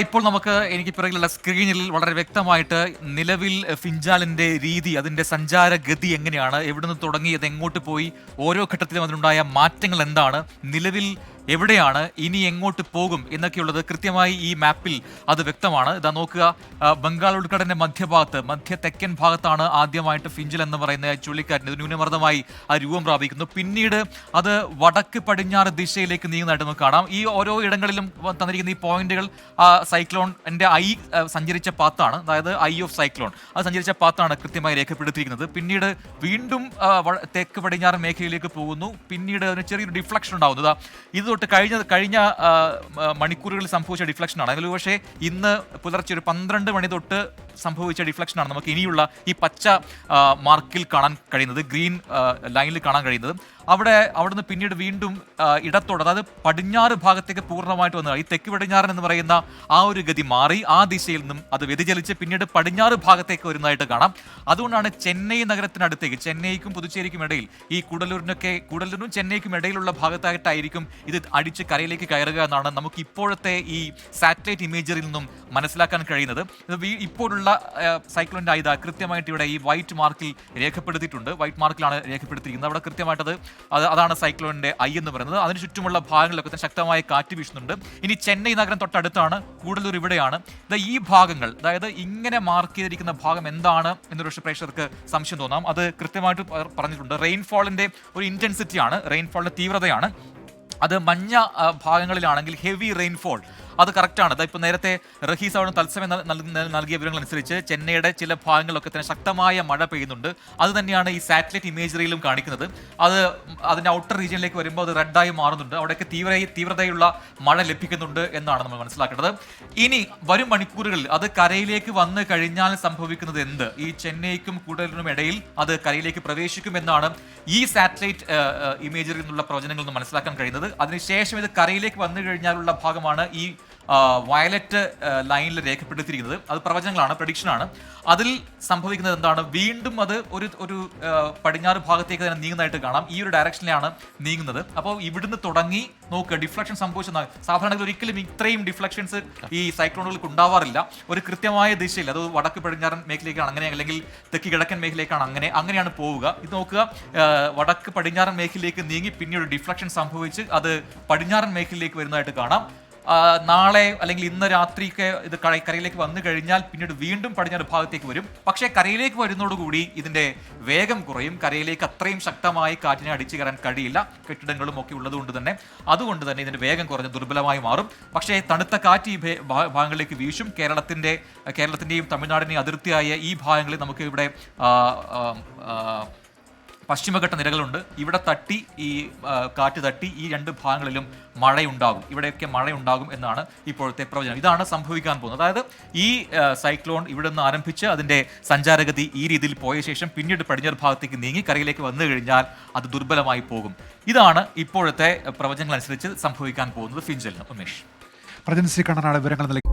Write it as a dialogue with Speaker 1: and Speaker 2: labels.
Speaker 1: ഇപ്പോൾ എനിക്ക് പിറകിലുള്ള സ്ക്രീനിൽ വളരെ വ്യക്തമായിട്ട് നിലവിൽ ഫിഞ്ചാലിന്റെ രീതി, അതിന്റെ സഞ്ചാരഗതി എങ്ങനെയാണ്, എവിടുന്ന് തുടങ്ങി അത് എങ്ങോട്ട് പോയി, ഓരോ ഘട്ടത്തിലും അതിനുണ്ടായ മാറ്റങ്ങൾ എന്താണ്, നിലവിൽ എവിടെയാണ്, ഇനി എങ്ങോട്ട് പോകും എന്നൊക്കെയുള്ളത് കൃത്യമായി ഈ മാപ്പിൽ അത് വ്യക്തമാണ്. ഇതാ നോക്കുക, ബംഗാൾ ഉൾക്കടലിന്റെ മധ്യഭാഗത്ത്, മധ്യ തെക്കൻ ഭാഗത്താണ് ആദ്യമായിട്ട് ഫിഞ്ചൽ എന്ന് പറയുന്ന ചുഴലിക്കാറ്റിന് ന്യൂനമർദ്ദമായി രൂപം പ്രാപിക്കുന്നു. പിന്നീട് അത് വടക്ക് പടിഞ്ഞാറ് ദിശയിലേക്ക് നീങ്ങുന്നതായിട്ട് നമുക്ക് കാണാം. ഈ ഓരോ ഇടങ്ങളിലും തന്നിരിക്കുന്ന ഈ പോയിന്റുകൾ സൈക്ലോണിന്റെ സഞ്ചരിച്ച പാത്താണ്, അതായത് ഐ ഓഫ് സൈക്ലോൺ അത് സഞ്ചരിച്ച പാത്താണ് കൃത്യമായി രേഖപ്പെടുത്തിയിരിക്കുന്നത്. പിന്നീട് വീണ്ടും തെക്ക് പടിഞ്ഞാറ് മേഖലയിലേക്ക് പോകുന്നു. പിന്നീട് അതിന് ചെറിയൊരു ഡിഫ്ലക്ഷൻ ഉണ്ടാകുന്നത് ഇത് തൊട്ട് കഴിഞ്ഞ മണിക്കൂറുകളിൽ സംഭവിച്ച ഡിഫ്ലക്ഷനാണ്. അതിൽ പക്ഷേ ഇന്ന് പുലർച്ചെ ഒരു 12 മണി തൊട്ട് സംഭവിച്ച ഡിഫ്ലക്ഷനാണ് നമുക്ക് ഇനിയുള്ള ഈ പച്ച മാർക്കിൽ കാണാൻ കഴിയുന്നത്, ഗ്രീൻ ലൈനിൽ കാണാൻ കഴിയുന്നത്. അവിടുന്ന് പിന്നീട് വീണ്ടും ഇടത്തോട്, അതായത് പടിഞ്ഞാറ് ഭാഗത്തേക്ക് പൂർണ്ണമായിട്ട് വന്നു. ഈ തെക്ക് പടിഞ്ഞാറൻ എന്ന് പറയുന്ന ആ ഒരു ഗതി മാറി ആ ദിശയിൽ നിന്നും അത് വ്യതിചലിച്ച് പിന്നീട് പടിഞ്ഞാറ് ഭാഗത്തേക്ക് വരുന്നതായിട്ട് കാണാം. അതുകൊണ്ടാണ് ചെന്നൈ നഗരത്തിനടുത്തേക്ക്, ചെന്നൈക്കും പുതുച്ചേരിക്കും ഇടയിൽ, ഈ കൂടല്ലൂരിനും ചെന്നൈക്കും ഇടയിലുള്ള ഭാഗത്തായിട്ടായിരിക്കും ഇത് അടിച്ച് കരയിലേക്ക് കയറുക എന്നാണ് നമുക്ക് ഇപ്പോഴത്തെ ഈ സാറ്റലൈറ്റ് ഇമേജറിൽ നിന്നും മനസ്സിലാക്കാൻ കഴിയുന്നത്. ഇപ്പോഴുള്ള സൈക്ലോണിന്റെ ആയുധ കൃത്യമായിട്ട് ഇവിടെ ഈ വൈറ്റ് മാർക്കിൽ രേഖപ്പെടുത്തിയിട്ടുണ്ട്. വൈറ്റ് മാർക്കിലാണ് രേഖപ്പെടുത്തിയിരിക്കുന്നത്. അവിടെ കൃത്യമായിട്ടത് അതാണ് സൈക്ലോണിന്റെ ഐ എന്ന് പറയുന്നത്. അതിന് ചുറ്റുമുള്ള ഭാഗങ്ങളിലൊക്കെ തന്നെ ശക്തമായ കാറ്റ് വീശുന്നുണ്ട്. ഇനി ചെന്നൈ നഗരം തൊട്ടടുത്താണ്, കൂടല്ലൂർ ഇവിടെയാണ്. ഈ ഭാഗങ്ങൾ, അതായത് ഇങ്ങനെ മാർക്ക് ചെയ്തിരിക്കുന്ന ഭാഗം എന്താണ് എന്നൊരു പ്രേക്ഷകർക്ക് സംശയം തോന്നാം. അത് കൃത്യമായിട്ട് പറഞ്ഞിട്ടുണ്ട്. റെയിൻഫോളിന്റെ ഒരു ഇന്റൻസിറ്റിയാണ്, റെയിൻഫോളിന്റെ തീവ്രതയാണ്. അത് മഞ്ഞ ഭാഗങ്ങളിലാണെങ്കിൽ ഹെവി റെയിൻഫോൾ, അത് കറക്റ്റാണ്. ഇപ്പോൾ നേരത്തെ റഹീസ് അവിടെ തത്സമയം നൽകിയ വിവരങ്ങൾ അനുസരിച്ച് ചെന്നൈയുടെ ചില ഭാഗങ്ങളിലൊക്കെ തന്നെ ശക്തമായ മഴ പെയ്യുന്നുണ്ട്. അത് തന്നെയാണ് ഈ സാറ്റലൈറ്റ് ഇമേജറിയിലും കാണിക്കുന്നത്. അത് അതിൻ്റെ ഔട്ടർ റീജിയനിലേക്ക് വരുമ്പോൾ അത് റെഡായി മാറുന്നുണ്ട്. അവിടെയൊക്കെ തീവ്രതയുള്ള മഴ ലഭിക്കുന്നുണ്ട് എന്നാണ് നമ്മൾ മനസ്സിലാക്കേണ്ടത്. ഇനി വരും മണിക്കൂറുകളിൽ അത് കരയിലേക്ക് വന്നു കഴിഞ്ഞാൽ സംഭവിക്കുന്നത് എന്ത്, ഈ ചെന്നൈക്കും കൂടലിനും ഇടയിൽ അത് കരയിലേക്ക് പ്രവേശിക്കുമെന്നാണ് ഈ സാറ്റലൈറ്റ് ഇമേജറിൽ നിന്നുള്ള പ്രവചനങ്ങളിൽ നിന്ന് മനസ്സിലാക്കാൻ കഴിയുന്നത്. അതിനുശേഷം ഇത് കരയിലേക്ക് വന്നു കഴിഞ്ഞാലുള്ള ഭാഗമാണ് ഈ വയലറ്റ് ലൈനിൽ രേഖപ്പെടുത്തിയിരിക്കുന്നത്. അത് പ്രവചനങ്ങളാണ്, പ്രഡിക്ഷനാണ്. അതിൽ സംഭവിക്കുന്നത് എന്താണ്, വീണ്ടും അത് ഒരു പടിഞ്ഞാറ് ഭാഗത്തേക്ക് തന്നെ നീങ്ങുന്നതായിട്ട് കാണാം. ഈ ഒരു ഡയറക്ഷനിലാണ് നീങ്ങുന്നത്. അപ്പോൾ ഇവിടുന്ന് തുടങ്ങി നോക്കുക, ഡിഫ്ലക്ഷൻ സംഭവിച്ചെന്നാൽ സാധാരണ ഒരിക്കലും ഇത്രയും ഡിഫ്ലക്ഷൻസ് ഈ സൈക്ലോണുകൾക്ക് ഉണ്ടാവാറില്ല. ഒരു കൃത്യമായ ദിശയിൽ, അത് വടക്ക് പടിഞ്ഞാറൻ മേഖലയിലേക്കാണ് അങ്ങനെ, അല്ലെങ്കിൽ തെക്ക് കിഴക്കൻ മേഖലയിലേക്കാണ് അങ്ങനെയാണ് പോവുക. ഇത് നോക്കുക, വടക്ക് പടിഞ്ഞാറൻ മേഖലയിലേക്ക് നീങ്ങി പിന്നീട് ഡിഫ്ലക്ഷൻ സംഭവിച്ച് അത് പടിഞ്ഞാറൻ മേഖലയിലേക്ക് വരുന്നതായിട്ട് കാണാം. നാളെ അല്ലെങ്കിൽ ഇന്ന് രാത്രിയൊക്കെ ഇത് കരയിലേക്ക് വന്നു കഴിഞ്ഞാൽ പിന്നീട് വീണ്ടും പടിഞ്ഞാറ് ഭാഗത്തേക്ക് വരും. പക്ഷേ കരയിലേക്ക് വരുന്നതോടുകൂടി ഇതിന്റെ വേഗം കുറയും. കരയിലേക്ക് അത്രയും ശക്തമായി കാറ്റിനെ അടിച്ചു കയറാൻ കഴിയില്ല, കെട്ടിടങ്ങളും ഒക്കെ ഉള്ളതുകൊണ്ട് തന്നെ. അതുകൊണ്ട് തന്നെ ഇതിന്റെ വേഗം കുറഞ്ഞ് ദുർബലമായി മാറും. പക്ഷേ തണുത്ത കാറ്റ് ഈ ഭാഗങ്ങളിലേക്ക് വീശും. കേരളത്തിന്റെയും തമിഴ്നാടിന്റെയും അതിർത്തിയായ ഈ ഭാഗങ്ങളിൽ നമുക്ക് ഇവിടെ പശ്ചിമഘട്ട നിരകളുണ്ട്. ഇവിടെ തട്ടി ഈ കാറ്റ് തട്ടി ഈ രണ്ട് ഭാഗങ്ങളിലും മഴയുണ്ടാകും. ഇവിടെയൊക്കെ മഴയുണ്ടാകും എന്നാണ് ഇപ്പോഴത്തെ പ്രവചനം. ഇതാണ് സംഭവിക്കാൻ പോകുന്നത്. അതായത് ഈ സൈക്ലോൺ ഇവിടെ നിന്ന് ആരംഭിച്ച് അതിൻ്റെ സഞ്ചാരഗതി ഈ രീതിയിൽ പോയ ശേഷം പിന്നീട് പടിഞ്ഞാറ് ഭാഗത്തേക്ക് നീങ്ങി കരയിലേക്ക് വന്നു കഴിഞ്ഞാൽ അത് ദുർബലമായി പോകും. ഇതാണ് ഇപ്പോഴത്തെ പ്രവചനങ്ങൾ അനുസരിച്ച് സംഭവിക്കാൻ പോകുന്നത് ഫിഞ്ചലിന്. ഉമേഷ്,
Speaker 2: പ്രജൻ ശ്രീകണ്ഠനാണ് വിവരങ്ങൾ നൽകി.